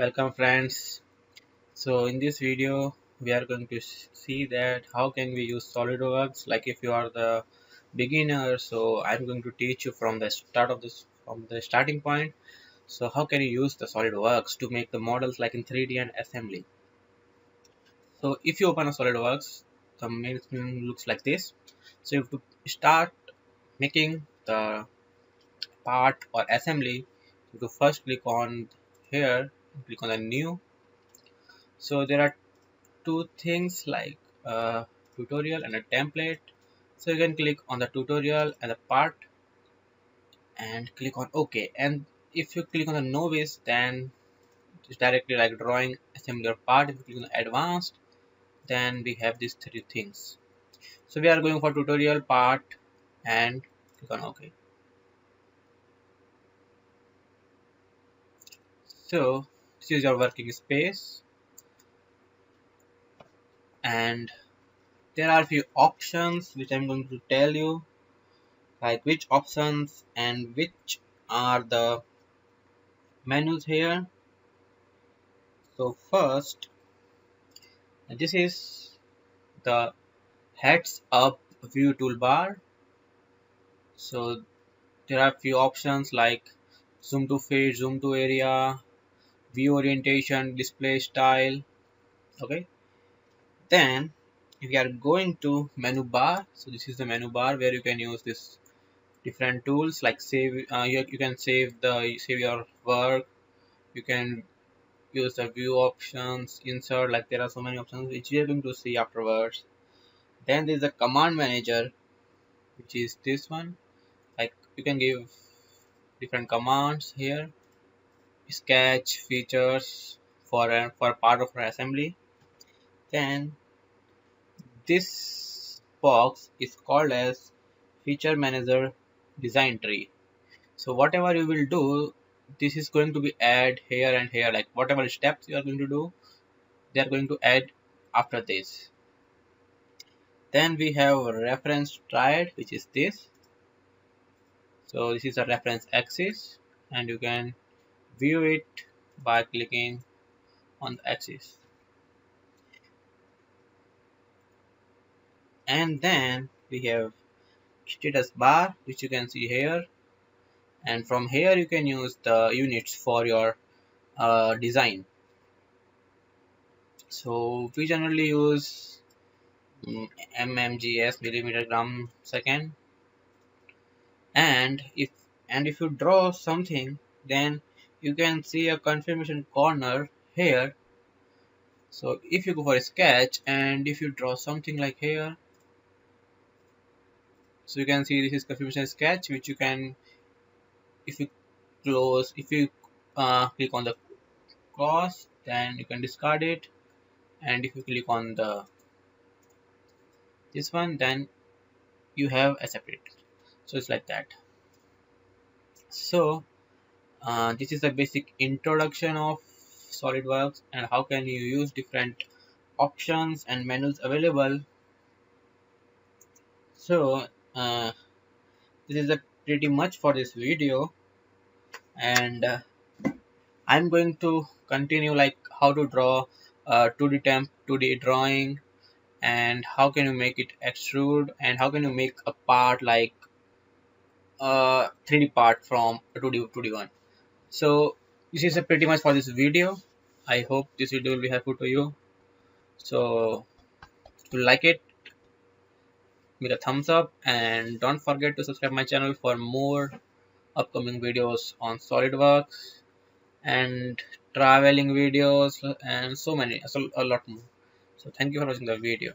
Welcome friends. So in this video we are going to see that how can we use Solidworks. Like if you are the beginner, so I'm going to teach you from the starting point. So how can you use the Solidworks to make the models like in 3D and assembly. So if you open a Solidworks, the main screen looks like this. So you have to start making the part or assembly. You have to first click on here, click on the new. So there are two things like a tutorial and a template. So you can click on the tutorial and the part and click on OK. And if you click on the novice, then it's directly like drawing assembly part. If you click on the advanced, then we have these three things. So we are going for tutorial part and click on OK. So this is your working space, and there are a few options which I'm going to tell you, like which options and which are the menus here. So first, this is the heads up view toolbar. So there are few options like zoom to fit, zoom to area, view orientation, display style. Okay, then if you are going to menu bar, so this is the menu bar where you can use this different tools like save. You can save your work. You can use the view options, insert, like there are so many options which we are going to see afterwards. Then there is the command manager, which is this one. Like you can give different commands here, sketch features for part of our assembly. Then this box is called as feature manager design tree. So whatever you will do, this is going to be add here and here, like whatever steps you are going to do, they are going to add after this. Then we have reference triad, which is this. So this is a reference axis, and you can view it by clicking on the axis. And then we have status bar, which you can see here, and from here you can use the units for your design. So we generally use mmgs, millimeter gram second. And if you draw something, then you can see a confirmation corner here. So if you go for a sketch and if you draw something like here, so you can see this is confirmation sketch, which you can, if you click on the cross, then you can discard it. And if you click on the this one, then you have a separate. So it's like that. So this is the basic introduction of SolidWorks and how can you use different options and menus available. So this is pretty much for this video, and I'm going to continue like how to draw 2D drawing, and how can you make it extrude, and how can you make a part like 3D part from a 2D one. So this is pretty much for this video. I hope this video will be helpful to you. So if you like it, give it a thumbs up, and don't forget to subscribe my channel for more upcoming videos on SolidWorks and traveling videos and so a lot more. So thank you for watching the video.